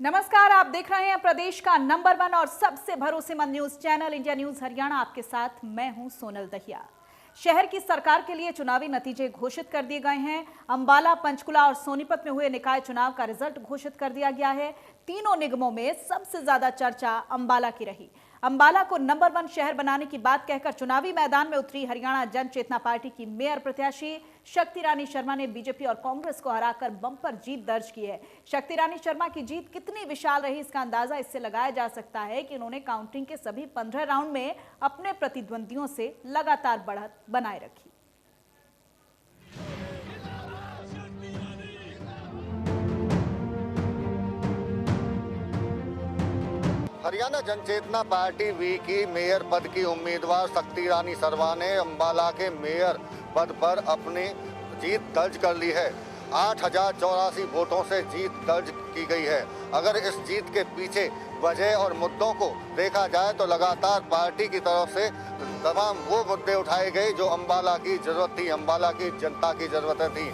नमस्कार, आप देख रहे हैं प्रदेश का नंबर 1 और सबसे भरोसेमंद news channel India news Haryana. आपके साथ मैं हूं सोनल दहिया। शहर की सरकार के लिए चुनावी नतीजे घोषित कर दिए गए हैं। अंबाला, पंचकुला और सोनीपत में हुए निकाय चुनाव का रिजल्ट घोषित कर दिया गया है। तीनों निगमों में सबसे ज्यादा चर्चा अंबाला की रही। अंबाला को नंबर 1 शहर बनाने की बात कहकर चुनावी मैदान में उतरी हरियाणा जन चेतना पार्टी की मेयर प्रत्याशी शक्ति रानी शर्मा ने बीजेपी और कांग्रेस को हराकर बम्पर जीत दर्ज की है। शक्ति रानी शर्मा की जीत कितनी विशाल रही, इसका अंदाजा इससे लगाया जा सकता है कि उन्होंने काउंटिंग के सभी 15 राउंड में अपने प्रतिद्वंदियों से लगातार बढ़त बनाए रखी। हरियाणा जनचेतना पार्टी वी की मेयर पद की उम्मीदवार शक्ति रानी शर्मा ने अंबाला के मेयर पद पर अपनी जीत दर्ज कर ली है। 8084 वोटों से जीत दर्ज की गई है। अगर इस जीत के पीछे वजह और मुद्दों को देखा जाए तो लगातार पार्टी की तरफ से तमाम वो मुद्दे उठाए गए जो अंबाला की जरूरत थी, अंबाला की जनता की जरूरतें थी।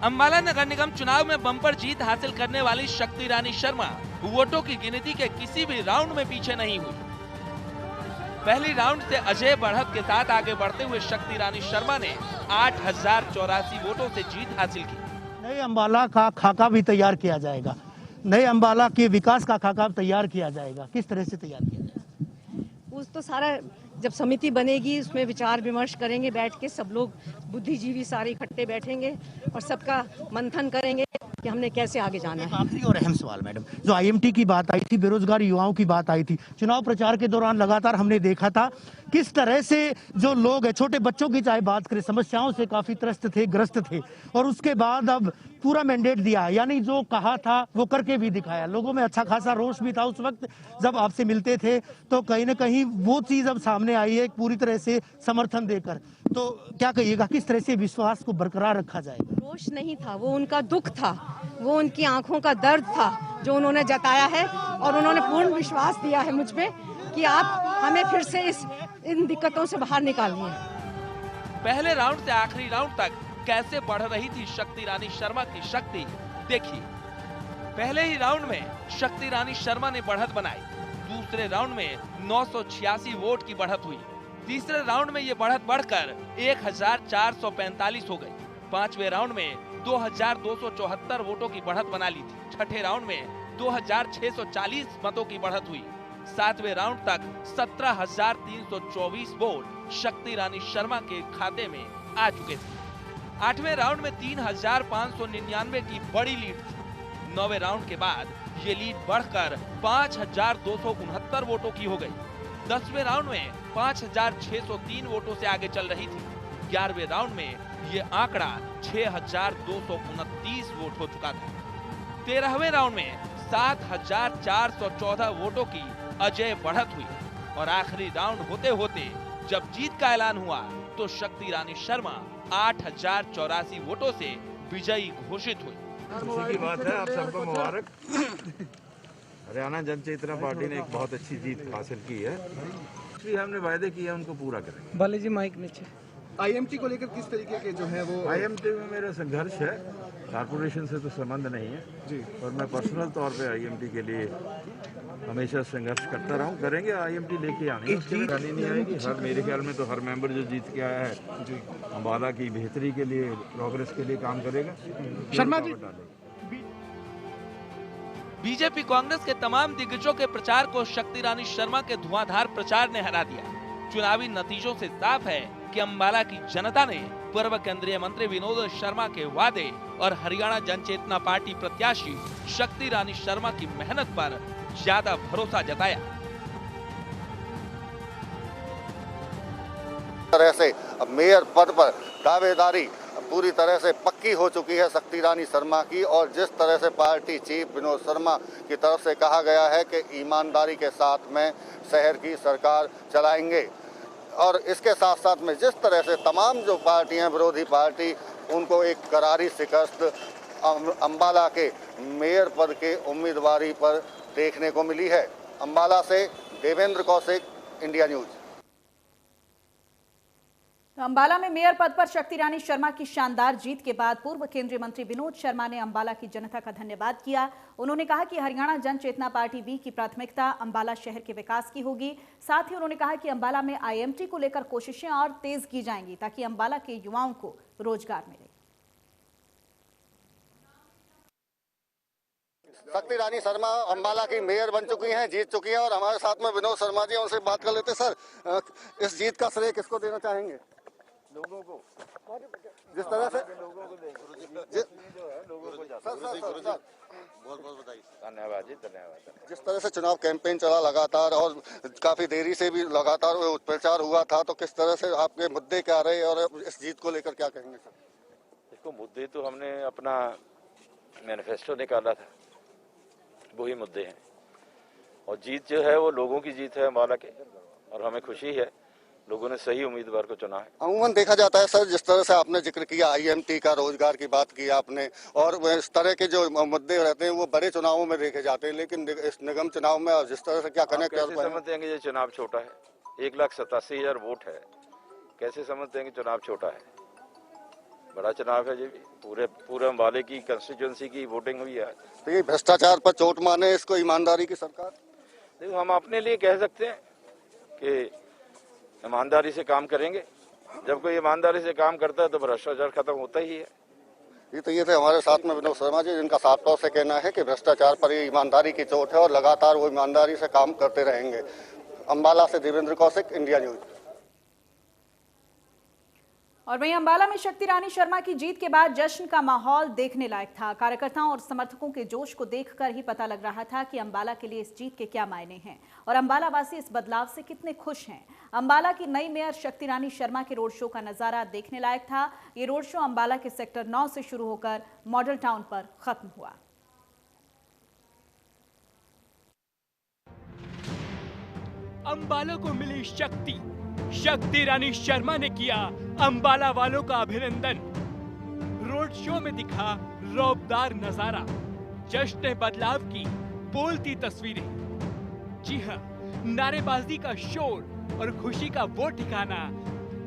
अंबाला नगर निगम चुनाव में बम्पर जीत हासिल करने वाली शक्ति रानी शर्मा वोटों की गिनती के किसी भी राउंड में पीछे नहीं हुई। पहली राउंड से अजय बढ़त के साथ आगे बढ़ते हुए शक्ति रानी शर्मा ने 8084 वोटों से जीत हासिल की। नए अंबाला का खाका भी तैयार किया जाएगा, नए अंबाला के विकास का खाका तैयार किया जाएगा। किस तरह से तैयार किया जाएगा उस तो सारा जब समिति बनेगी उसमें विचार विमर्श करेंगे, बैठ के सब लोग बुद्धिजीवी सारे इकट्ठे बैठेंगे और सबका मंथन करेंगे कि हमने कैसे आगे जाना है। आखिरी और अहम सवाल मैडम, जो आईएमटी की बात आई थी, बेरोजगार युवाओं की बात आई थी, चुनाव प्रचार के दौरान लगातार हमने देखा था किस तरह से जो लोग हैं, छोटे बच्चों की चाहे बात करें, समस्याओं से काफी त्रस्त थे, ग्रस्त थे, और उसके बाद अब पूरा मैंडेट दिया, यानी जो कहा था वो करके भी दिखाया। लोगों में अच्छा खासा रोष भी था उस वक्त जब आपसे मिलते थे, तो कहीं ना कहीं वो चीज अब सामने आई है पूरी तरह से समर्थन देकर। तो क्या कहिएगा, किस तरह से विश्वास को बरकरार रखा जाएगा? रोष नहीं था, वो उनका दुख था, वो उनकी आंखों का दर्द था जो उन्होंने जताया है, और उन्होंने पूर्ण विश्वास दिया है मुझ पे कि आप हमें फिर से इन दिक्कतों से बाहर निकालिए। पहले राउंड से आखिरी राउंड तक कैसे बढ़ रही थी शक्ति रानी शर्मा की शक्ति, देखिए। पहले ही राउंड में शक्ति रानी शर्मा ने बढ़त बनाई। दूसरे राउंड में 986 वोट की बढ़त हुई। तीसरे राउंड में ये बढ़त बढ़कर 1445 हो गई। पांचवें राउंड में 2274 वोटों की बढ़त बना ली थी। छठे राउंड में 2640 मतों की बढ़त हुई। सातवें राउंड तक 17324 वोट शक्ति रानी शर्मा के खाते में आ चुके थे। आठवें राउंड में 3599 की बड़ी लीड थी। नौवें राउंड के बाद ये लीड बढ़कर 5269 वोटों की हो गई। 10वें राउंड में 5603 वोटों से आगे चल रही थी। 11वें राउंड में ये आंकड़ा 6229 वोट हो चुका था। 13वें राउंड में 7414 वोटों की अजय बढ़त हुई, और आखिरी राउंड होते होते जब जीत का ऐलान हुआ तो शक्ति रानी शर्मा 8084 वोटों से विजयी घोषित हुई। खुशी की बात है, आप सबको मुबारक। हरियाणा जन चेतना पार्टी ने एक बहुत अच्छी जीत हासिल की है। इसलिए हमने वायदे किए उनको पूरा करेंगे। बालाजी माइक नीचे। आईएमटी को लेकर किस तरीके के जो है वो? आईएमटी में मेरा संघर्ष है, कारपोरेशन से तो संबंध नहीं है जी, और मैं पर्सनल तौर पे आईएमटी के लिए हमेशा संघर्ष करता रहा हूँ। करेंगे, आईएमटी लेके आने की नहीं आएगी। हर मेरे ख्याल में तो हर मेंबर जो जीत के आया है जी, अंबाला की बेहतरी के लिए, प्रोग्रेस के लिए काम करेगा। शर्मा जी, बीजेपी कांग्रेस के तमाम दिग्गजों के प्रचार को शक्ति रानी शर्मा के धुआंधार प्रचार ने हरा दिया। चुनावी नतीजों से साफ है कि अंबाला की जनता ने पूर्व केंद्रीय मंत्री विनोद शर्मा के वादे और हरियाणा जनचेतना पार्टी प्रत्याशी शक्ति रानी शर्मा की मेहनत पर ज्यादा भरोसा जताया। तरह से अब मेयर पद पर दावेदारी पूरी तरह से पक्की हो चुकी है शक्ति रानी शर्मा की, और जिस तरह से पार्टी चीफ विनोद शर्मा की तरफ से कहा गया है कि ईमानदारी के साथ में शहर की सरकार चलाएंगे, और इसके साथ साथ में जिस तरह से तमाम जो पार्टियां, विरोधी पार्टी, उनको एक करारी शिकस्त अंबाला के मेयर पद के उम्मीदवारी पर देखने को मिली है। अंबाला से देवेंद्र कौशिक, इंडिया न्यूज। तो अम्बाला में मेयर पद पर शक्ति रानी शर्मा की शानदार जीत के बाद पूर्व केंद्रीय मंत्री विनोद शर्मा ने अम्बाला की जनता का धन्यवाद किया। उन्होंने कहा कि हरियाणा जन चेतना पार्टी वी की प्राथमिकता अम्बाला शहर के विकास की होगी। साथ ही उन्होंने कहा कि अम्बाला में IMT को लेकर कोशिशें और तेज की जाएंगी ताकि अम्बाला के युवाओं को रोजगार मिले। शक्ति रानी शर्मा अम्बाला की मेयर बन चुकी हैं, जीत चुकी हैं और हमारे साथ में विनोद शर्मा जी, उनसे बात कर लेते हैं। सर, इस जीत का श्रेय किसको देना चाहेंगे? लोगों को। जिस तरह से लोगों को देंगे, बहुत बहुत बधाई। धन्यवाद जी, धन्यवाद। जिस तरह से चुनाव कैंपेन चला लगातार और काफी देरी से भी लगातार प्रचार हुआ था, तो किस तरह से आपके मुद्दे क्या रहे और इस जीत को लेकर क्या कहेंगे सर? इसको मुद्दे तो हमने अपना मैनिफेस्टो निकाला था, वही मुद्दे हैं और जीत जो है वो लोगों की जीत है अम्बाला के, और हमें खुशी है लोगों ने सही उम्मीदवार को चुना है। अमूमन देखा जाता है सर, जिस तरह से आपने जिक्र किया IMT का, रोजगार की बात की आपने, और इस तरह के जो मुद्दे रहते हैं वो बड़े चुनावों में देखे जाते हैं, लेकिन इस निगम चुनाव में जिस तरह से क्या कनेक्ट कर पाए? समझते हैं कि ये चुनाव छोटा है, 1,87,000 वोट है, कैसे समझते हैं कि चुनाव छोटा है? बड़ा चुनाव है, ये पूरे अम्बाले की कंस्टिट्यूएंसी की वोटिंग हुई है। तो ये भ्रष्टाचार पर चोट माने इसको ईमानदारी की सरकार? देखो, हम अपने लिए कह सकते हैं कि ईमानदारी से काम करेंगे। जब कोई ईमानदारी से काम करता है तो भ्रष्टाचार खत्म होता ही है। ये थे हमारे साथ में विनोद शर्मा जी, जिनका साफ तौर से कहना है कि भ्रष्टाचार पर ईमानदारी की चोट है और लगातार वो ईमानदारी से काम करते रहेंगे। अम्बाला से देवेंद्र कौशिक, इंडिया न्यूज। और वहीं अम्बाला में शक्ति रानी शर्मा की जीत के बाद जश्न का माहौल देखने लायक था। कार्यकर्ताओं और समर्थकों के जोश को देखकर ही पता लग रहा था कि अम्बाला के लिए इस जीत के क्या मायने हैं और अम्बाला वासी इस बदलाव से कितने खुश हैं। अम्बाला की नई मेयर शक्ति रानी शर्मा के रोड शो का नजारा देखने लायक था। ये रोड शो अम्बाला के सेक्टर 9 से शुरू होकर मॉडल टाउन पर खत्म हुआ। अम्बाला को मिली शक्ति, शक्ति रानी शर्मा ने किया अम्बाला वालों का अभिनंदन। रोड शो में दिखा रौबदार नजारा, जश्न बदलाव की बोलती तस्वीरें। जी हां, नारेबाजी का शोर और खुशी का वो ठिकाना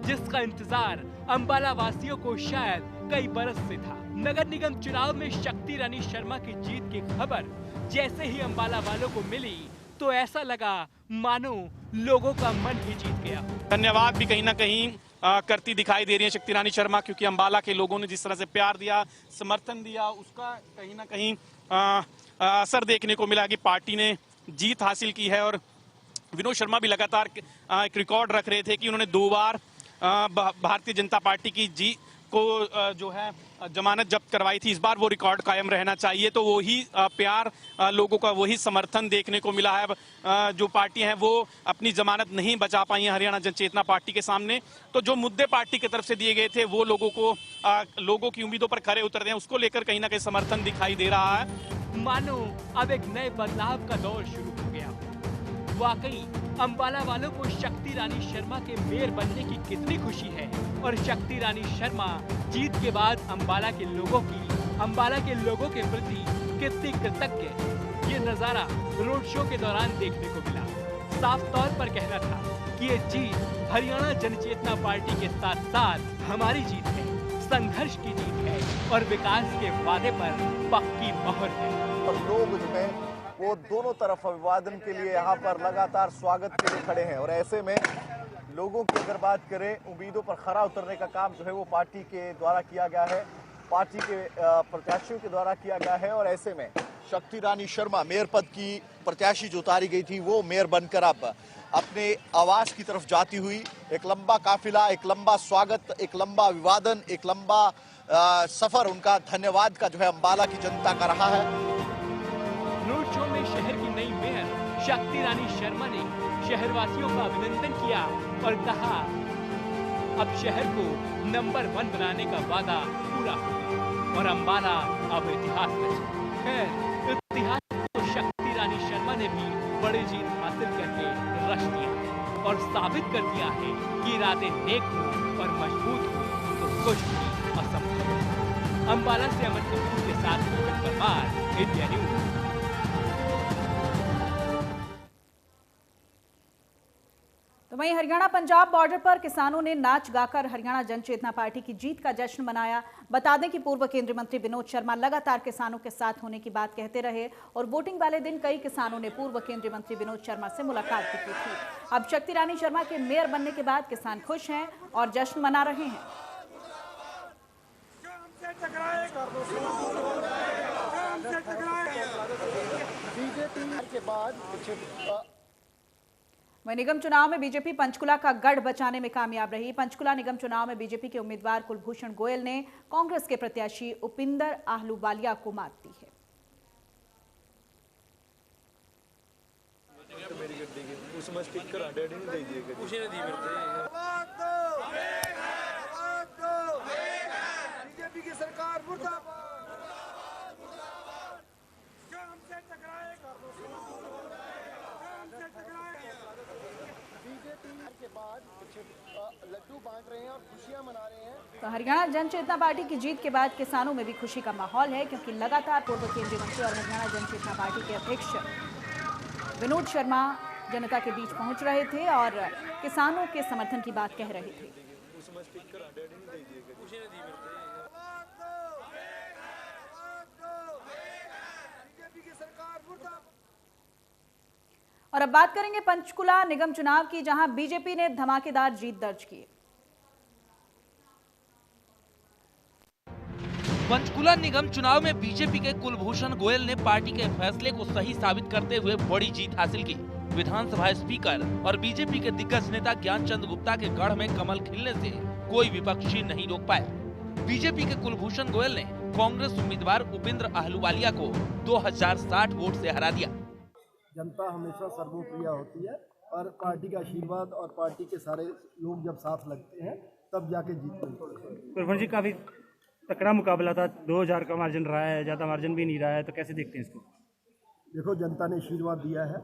जिसका इंतजार अम्बाला वासियों को शायद कई बरस से था। नगर निगम चुनाव में शक्ति रानी शर्मा की जीत की खबर जैसे ही अम्बाला वालों को मिली तो ऐसा लगा मानो लोगों का मन ही जीत गया। धन्यवाद भी कहीं ना कहीं करती दिखाई दे रही है शक्ति रानी शर्मा, क्योंकि अम्बाला के लोगों ने जिस तरह से प्यार दिया, समर्थन दिया, उसका कहीं ना कहीं असर देखने को मिला कि पार्टी ने जीत हासिल की है। और विनोद शर्मा भी लगातार एक रिकॉर्ड रख रहे थे कि उन्होंने 2 बार भारतीय जनता पार्टी की जीत को जो है जमानत जब्त करवाई थी। इस बार वो रिकॉर्ड कायम रहना चाहिए। तो वही प्यार लोगों का, वही समर्थन देखने को मिला है। जो पार्टी हैं वो अपनी जमानत नहीं बचा पाई है हरियाणा जन चेतना पार्टी के सामने। तो जो मुद्दे पार्टी की तरफ से दिए गए थे वो लोगों की उम्मीदों पर खरे उतर रहे हैं, उसको लेकर कहीं ना कहीं समर्थन दिखाई दे रहा है। मानो अब एक नए बदलाव का दौर शुरू हो गया। वाकई अम्बाला वालों को शक्ति रानी शर्मा के मेयर बनने की कितनी खुशी है और शक्ति रानी शर्मा जीत के बाद अम्बाला के लोगों के प्रति कितनी कृतज्ञ, ये नजारा रोड शो के दौरान देखने को मिला। साफ तौर पर कहना था कि ये जीत हरियाणा जन चेतना पार्टी के साथ साथ हमारी जीत है, संघर्ष की जीत है और विकास के वादे पर पक्की मोहर है। और लोग जो है वो दोनों तरफ अभिवादन के लिए यहाँ पर लगातार स्वागत के लिए खड़े हैं। और ऐसे में लोगों की अगर बात करें, उम्मीदों पर खरा उतरने का काम जो है वो पार्टी के द्वारा किया गया है, पार्टी के प्रत्याशियों के द्वारा किया गया है। और ऐसे में शक्ति रानी शर्मा मेयर पद की प्रत्याशी जो उतारी गई थी वो मेयर बनकर अब अपने आवास की तरफ जाती हुई एक लंबा काफिला, एक लंबा स्वागत, एक लंबा अभिवादन, एक लंबा सफर उनका धन्यवाद का जो है अम्बाला की जनता का रहा है। रोड शो में शहर की नई मेयर शक्ति रानी शर्मा ने शहरवासियों का अभिनंदन किया और कहा अब शहर को नंबर 1 बनाने का वादा पूरा हुआ और अम्बाला अब इतिहास रचे। खैर, इतिहास को शक्ति रानी शर्मा ने भी बड़ी जीत हासिल करके रच दिया और साबित कर दिया है कि इरादे नेक हो और मजबूत हो तो कुछ भी असंभव है। अम्बाला से अमन कपूर के साथ मोहन परमार, इंडिया न्यूज। तो वहीं हरियाणा पंजाब बॉर्डर पर किसानों ने नाच गाकर हरियाणा जन चेतना पार्टी की जीत का जश्न मनाया। बता दें कि पूर्व केंद्रीय मंत्री विनोद शर्मा लगातार किसानों के साथ होने की बात कहते रहे और वोटिंग वाले दिन कई किसानों ने पूर्व केंद्रीय मंत्री विनोद शर्मा से मुलाकात भी की थी। अब शक्ति रानी शर्मा के मेयर बनने के बाद किसान खुश हैं और जश्न मना रहे हैं। वहीं निगम चुनाव में बीजेपी पंचकुला का गढ़ बचाने में कामयाब रही। पंचकुला निगम चुनाव में बीजेपी के उम्मीदवार कुलभूषण गोयल ने कांग्रेस के प्रत्याशी उपिंदर आहलूवालिया को मात दी है। बीजेपी की सरकार मुर्दाबाद। के बाद लड्डू बांट रहे हैं और खुशियां मना रहे हैं। तो हरियाणा जन चेतना पार्टी की जीत के बाद किसानों में भी खुशी का माहौल है, क्योंकि लगातार पूर्व केंद्रीय मंत्री और हरियाणा जन चेतना पार्टी के अध्यक्ष विनोद शर्मा जनता के बीच पहुंच रहे थे और किसानों के समर्थन की बात कह रहे थे। और अब बात करेंगे पंचकुला निगम चुनाव की, जहां बीजेपी ने धमाकेदार जीत दर्ज की। पंचकुला निगम चुनाव में बीजेपी के कुलभूषण गोयल ने पार्टी के फैसले को सही साबित करते हुए बड़ी जीत हासिल की। विधानसभा स्पीकर और बीजेपी के दिग्गज नेता ज्ञानचंद गुप्ता के गढ़ में कमल खिलने से कोई विपक्षी नहीं रोक पाया। बीजेपी के कुलभूषण गोयल ने कांग्रेस उम्मीदवार उपिंदर आहलूवालिया को 2060 वोट से हरा दिया। जनता हमेशा सर्वोप्रिय होती है और पार्टी का आशीर्वाद और पार्टी के सारे लोग जब साथ लगते हैं तब जाके जीत मिलती है। कुलभूषण जी, काफी तकड़ा मुकाबला था, 2000 का मार्जिन रहा है, ज्यादा मार्जिन भी नहीं रहा है, तो कैसे देखते हैं इसको? देखो, जनता ने आशीर्वाद दिया है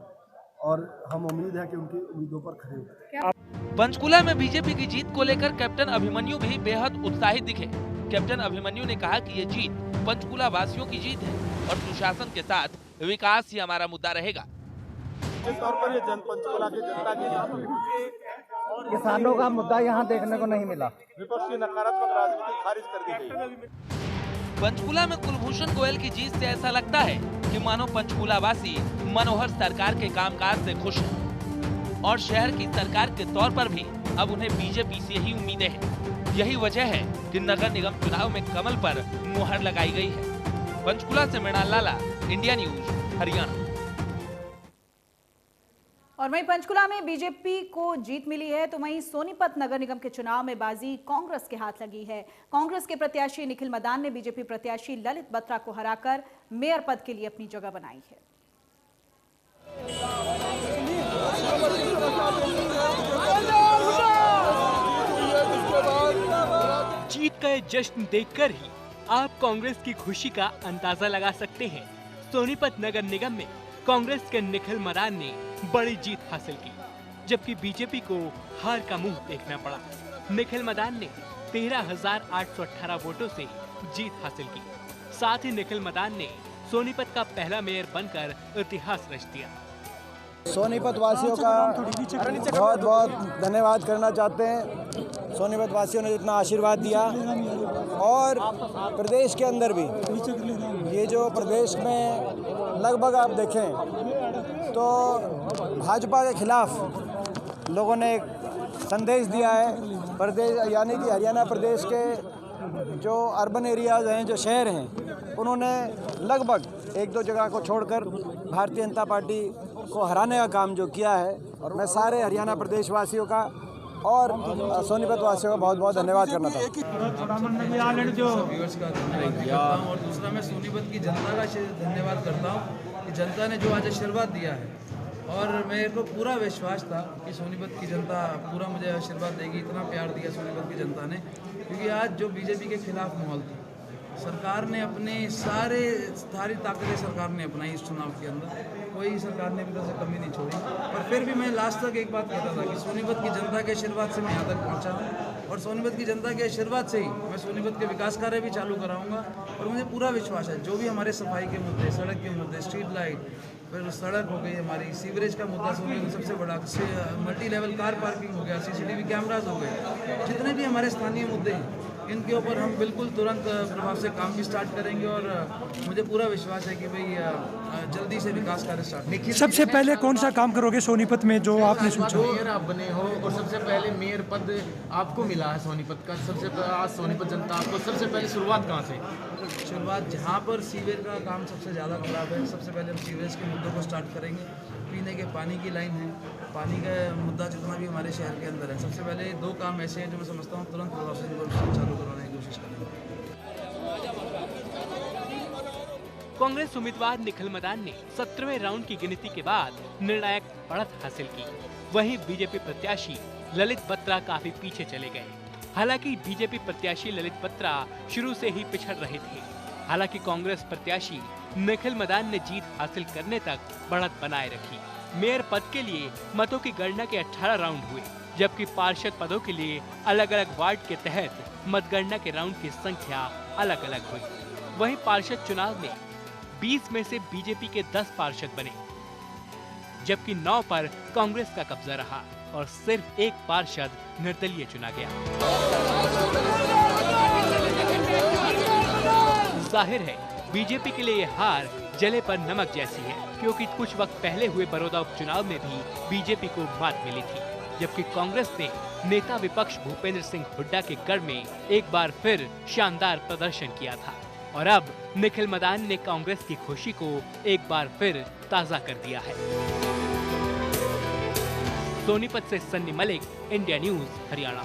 और हम उम्मीद है कि उनकी उम्मीदों पर खरे उतरें। पंचकुला में बीजेपी की जीत को लेकर कैप्टन अभिमन्यु भी बेहद उत्साहित दिखे। कैप्टन अभिमन्यु ने कहा कि ये जीत पंचकुला वासियों की जीत है और सुशासन के साथ विकास ही हमारा मुद्दा रहेगा। इस तौर पर ये पंचकुला की जनता की किसानों का मुद्दा यहाँ देखने को नहीं मिला। विपक्षी नकारात्मक राजनीति खारिज कर दी गई। पंचकुला में कुलभूषण गोयल की जीत से ऐसा लगता है कि मानो पंचकुला वासी मनोहर सरकार के कामकाज से खुश हैं और शहर की सरकार के तौर पर भी अब उन्हें बीजेपी से ही उम्मीदें हैं। यही वजह है कि नगर निगम चुनाव में कमल पर मुहर लगाई गई है। पंचकुला से मृणाल लाला, इंडिया न्यूज, हरियाणा। और वहीं पंचकुला में बीजेपी को जीत मिली है, तो वहीं सोनीपत नगर निगम के चुनाव में बाजी कांग्रेस के हाथ लगी है। कांग्रेस के प्रत्याशी निखिल मदान ने बीजेपी प्रत्याशी ललित बत्रा को हराकर मेयर पद के लिए अपनी जगह बनाई है। जीत का जश्न देखकर ही आप कांग्रेस की खुशी का अंदाजा लगा सकते हैं। सोनीपत नगर निगम में कांग्रेस के निखिल मदान ने बड़ी जीत हासिल की, जबकि बीजेपी को हार का मुंह देखना पड़ा। निखिल मदान ने 13,818 वोटों से जीत हासिल की। साथ ही निखिल मदान ने सोनीपत का पहला मेयर बनकर इतिहास रच दिया। सोनीपत वासियों का बहुत बहुत धन्यवाद करना चाहते हैं। सोनीपत वासियों ने जितना आशीर्वाद दिया और प्रदेश के अंदर भी, ये जो प्रदेश में लगभग आप देखें तो भाजपा के खिलाफ लोगों ने एक संदेश दिया है। प्रदेश यानी कि हरियाणा प्रदेश के जो अर्बन एरियाज हैं, जो शहर हैं, उन्होंने लगभग एक दो जगह को छोड़कर भारतीय जनता पार्टी को हराने का काम जो किया है, और मैं सारे हरियाणा प्रदेश वासियों का और सोनीपत वासियों का बहुत बहुत धन्यवाद करना था। और दूसरा मैं सोनीपत की जनता का धन्यवाद करता हूँ कि जनता ने जो आज आशीर्वाद दिया है, और मेरे को पूरा विश्वास था कि सोनीपत की जनता पूरा मुझे आशीर्वाद देगी। इतना प्यार दिया सोनीपत की जनता ने, क्योंकि आज जो बीजेपी के खिलाफ माहौल था, सरकार ने अपने सारी ताकतें सरकार ने अपनाई इस चुनाव के अंदर। कोई सरकार ने भी से कमी नहीं छोड़ी। और फिर भी मैं लास्ट तक एक बात कहता था कि सोनीपत की जनता के आशीर्वाद से मैं यहाँ तक पहुँचा हूँ, और सोनीपत की जनता के आशीर्वाद से ही मैं सोनीपत के विकास कार्य भी चालू कराऊंगा। और मुझे पूरा विश्वास है जो भी हमारे सफाई के मुद्दे, सड़क के मुद्दे, स्ट्रीट लाइट, फिर सड़क हो गई हमारी, सीवरेज का मुद्दा सोनीपत सबसे बड़ा, मल्टी लेवल कार पार्किंग हो गया, CCTV कैमराज हो गए, जितने भी हमारे स्थानीय मुद्दे हैं इनके ऊपर हम बिल्कुल तुरंत प्रभाव से काम भी स्टार्ट करेंगे और मुझे पूरा विश्वास है कि भाई जल्दी से विकास कार्य स्टार्ट। सबसे पहले कौन सा काम करोगे सोनीपत में जो आपने सोचा? मेयर आप बने हो और सबसे पहले मेयर पद आपको मिला है सोनीपत का, सबसे आज सोनीपत जनता आपको सबसे पहले शुरुआत कहाँ से? शुरुआत जहाँ पर सीवेज का काम सबसे ज़्यादा खराब है, सबसे पहले हम सीवेज के मुद्दों को स्टार्ट करेंगे। पीने के पानी की लाइन है, पानी का मुद्दा जितना भी हमारे शहर के अंदर है, सबसे पहले 2 काम ऐसे हैं जो मैं समझता हूँ तुरंत प्रभाव से इनको चालू करवाने की कोशिश करेंगे। कांग्रेस उम्मीदवार निखिल मदान ने 17वें राउंड की गिनती के बाद निर्णायक बढ़त हासिल की। वहीं बीजेपी प्रत्याशी ललित बत्रा काफी पीछे चले गए। हालांकि बीजेपी प्रत्याशी ललित बत्रा शुरू से ही पिछड़ रहे थे। हालांकि कांग्रेस प्रत्याशी निखिल मदान ने जीत हासिल करने तक बढ़त बनाए रखी। मेयर पद के लिए मतों की गणना के 18 राउंड हुए, जबकि पार्षद पदों के लिए अलग अलग वार्ड के तहत मतगणना के राउंड की संख्या अलग अलग हुई। वहीं पार्षद चुनाव में 20 में से बीजेपी के 10 पार्षद बने, जबकि 9 पर कांग्रेस का कब्जा रहा और सिर्फ 1 पार्षद निर्दलीय चुना गया। जाहिर है बीजेपी के लिए यह हार जले पर नमक जैसी है, क्योंकि कुछ वक्त पहले हुए बड़ौदा उपचुनाव में भी बीजेपी को मात मिली थी, जबकि कांग्रेस ने नेता विपक्ष भूपेंद्र सिंह हुड्डा के गढ़ में एक बार फिर शानदार प्रदर्शन किया था। और अब निखिल मदान ने कांग्रेस की खुशी को एक बार फिर ताजा कर दिया है। सोनीपत से सन्नी मलिक, इंडिया न्यूज हरियाणा।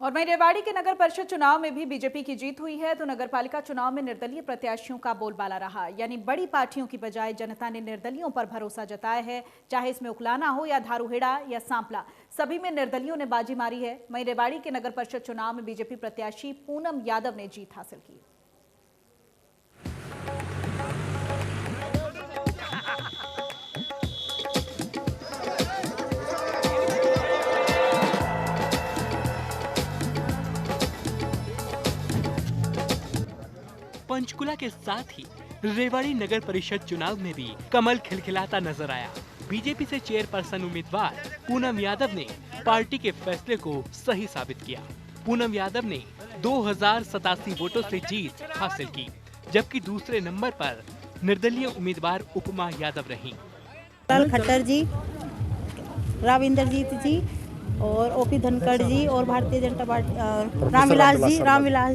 और वहीं रेवाड़ी के नगर परिषद चुनाव में भी बीजेपी की जीत हुई है, तो नगरपालिका चुनाव में निर्दलीय प्रत्याशियों का बोलबाला रहा। यानी बड़ी पार्टियों की बजाय जनता ने निर्दलियों पर भरोसा जताया है, चाहे इसमें उकलाना हो या धारूहेड़ा या सांपला, सभी में निर्दलियों ने बाजी मारी है। वहीं रेवाड़ी के नगर परिषद चुनाव में बीजेपी प्रत्याशी पूनम यादव ने जीत हासिल की। पंचकुला के साथ ही रेवाड़ी नगर परिषद चुनाव में भी कमल खिलखिलाता नजर आया। बीजेपी से चेयरपर्सन उम्मीदवार पूनम यादव ने पार्टी के फैसले को सही साबित किया। पूनम यादव ने 2087 वोटों से जीत हासिल की, जबकि दूसरे नंबर पर निर्दलीय उम्मीदवार उपमा यादव रहीं। लाल खट्टर जी, राव इंद्रजीत जी और ओपी धनखड़ जी और Bharatiya Janata party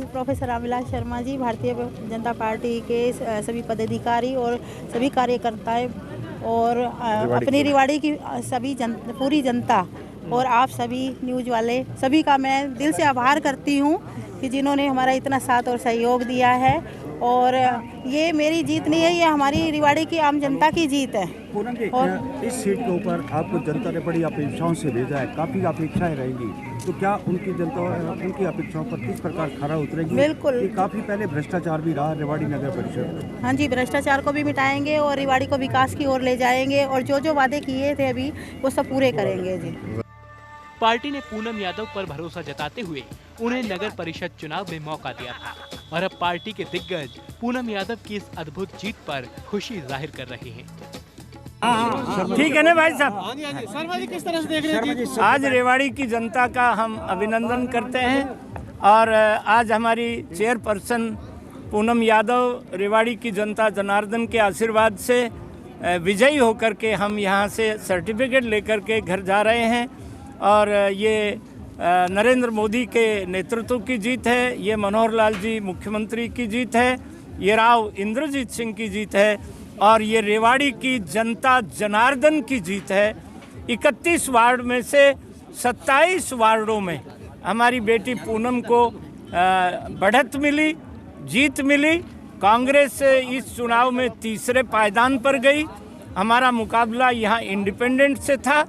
professor Ramvilas Sharma ji, Bharatiya Janata party के सभी पदाधिकारी और सभी कार्यकर्ताएं और अपनी रेवाड़ी की सभी पूरी जनता और आप सभी न्यूज़ वाले सभी का मैं दिल से आभार करती हूं कि जिन्होंने हमारा इतना साथ और सहयोग दिया है। और ये मेरी जीत नहीं है, ये हमारी रेवाड़ी की आम जनता की जीत है। और इस सीट के ऊपर आपको जनता ने बड़ी अपेक्षाओं से भेजा है, काफ़ी अपेक्षाएं रहेंगी, तो क्या उनकी जनता उनकी अपेक्षाओं पर किस प्रकार खरा उतरेगी? बिल्कुल, काफ़ी पहले भ्रष्टाचार भी रहा रेवाड़ी नगर परिषद। हाँ जी, भ्रष्टाचार को भी मिटाएंगे और रेवाड़ी को विकास की ओर ले जाएंगे और जो जो वादे किए थे अभी वो सब पूरे करेंगे जी। पार्टी ने पूनम यादव पर भरोसा जताते हुए उन्हें नगर परिषद चुनाव में मौका दिया था और अब पार्टी के दिग्गज पूनम यादव की इस अद्भुत जीत पर खुशी जाहिर कर रहे हैं। ठीक है ना भाई साहब, शर्मा जी किस तरह से देख रहे हैं? आज रेवाड़ी की जनता का हम अभिनंदन करते हैं और आज हमारी चेयरपर्सन पूनम यादव रेवाड़ी की जनता जनार्दन के आशीर्वाद से विजयी होकर के हम यहाँ से सर्टिफिकेट लेकर के घर जा रहे हैं। और ये नरेंद्र मोदी के नेतृत्व की जीत है, ये मनोहर लाल जी मुख्यमंत्री की जीत है, ये राव इंद्रजीत सिंह की जीत है और ये रेवाड़ी की जनता जनार्दन की जीत है। 31 वार्ड में से 27 वार्डों में हमारी बेटी पूनम को बढ़त मिली, जीत मिली। कांग्रेस इस चुनाव में तीसरे पायदान पर गई। हमारा मुकाबला यहाँ इंडिपेंडेंट से था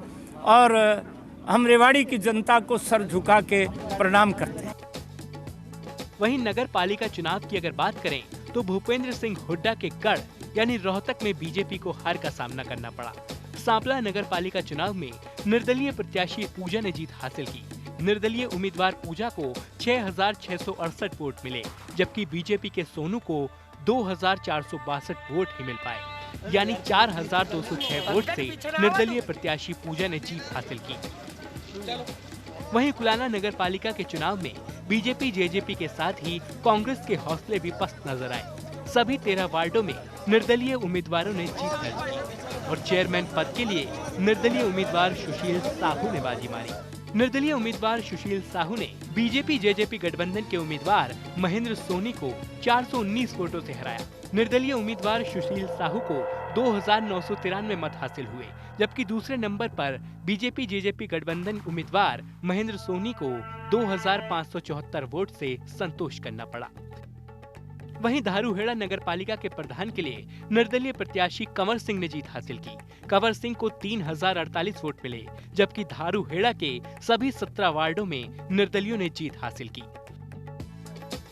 और हम रेवाड़ी की जनता को सर झुका के प्रणाम करते हैं। वहीं नगर पालिका चुनाव की अगर बात करें तो भूपेंद्र सिंह हुड्डा के गढ़ यानी रोहतक में बीजेपपी को हार का सामना करना पड़ा। सांपला नगर पालिका चुनाव में निर्दलीय प्रत्याशी पूजा ने जीत हासिल की। निर्दलीय उम्मीदवार पूजा को 6,668 वोट मिले, जबकि बीजेपी के सोनू को 2462 वोट ही मिल पाए, यानी 4206 वोट से निर्दलीय प्रत्याशी पूजा ने जीत हासिल की। वहीं कुलाना नगर पालिका के चुनाव में बीजेपी जेजेपी के साथ ही कांग्रेस के हौसले भी पस्त नजर आए। सभी 13 वार्डों में निर्दलीय उम्मीदवारों ने जीत दर्ज की और चेयरमैन पद के लिए निर्दलीय उम्मीदवार सुशील साहू ने बाजी मारी। निर्दलीय उम्मीदवार सुशील साहू ने बीजेपी जेजेपी गठबंधन के उम्मीदवार महेंद्र सोनी को 419 वोटों से हराया। निर्दलीय उम्मीदवार सुशील साहू को 2993 मत हासिल हुए, जबकि दूसरे नंबर पर बीजेपी जेजेपी गठबंधन उम्मीदवार महेंद्र सोनी को 2574 वोट से संतोष करना पड़ा। वहीं धारूहेड़ा नगर पालिका के प्रधान के लिए निर्दलीय प्रत्याशी कंवर सिंह ने जीत हासिल की। कंवर सिंह को 3048 वोट मिले, जबकि धारूहेड़ा के सभी 17 वार्डों में निर्दलियों ने जीत हासिल की।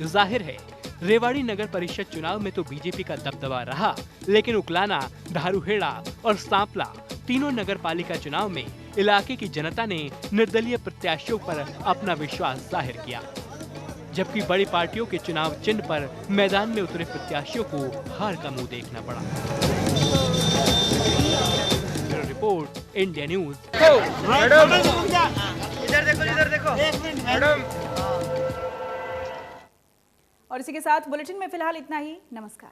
जाहिर है रेवाड़ी नगर परिषद चुनाव में तो बीजेपी का दबदबा रहा, लेकिन उकलाना, धारूहेड़ा और सांपला तीनों नगर पालिका चुनाव में इलाके की जनता ने निर्दलीय प्रत्याशियों पर अपना विश्वास जाहिर किया, जबकि बड़ी पार्टियों के चुनाव चिन्ह पर मैदान में उतरे प्रत्याशियों को हार का मुंह देखना पड़ा। Bureau report, India news. इधर देखो। और इसी के साथ बुलेटिन में फिलहाल इतना ही। नमस्कार।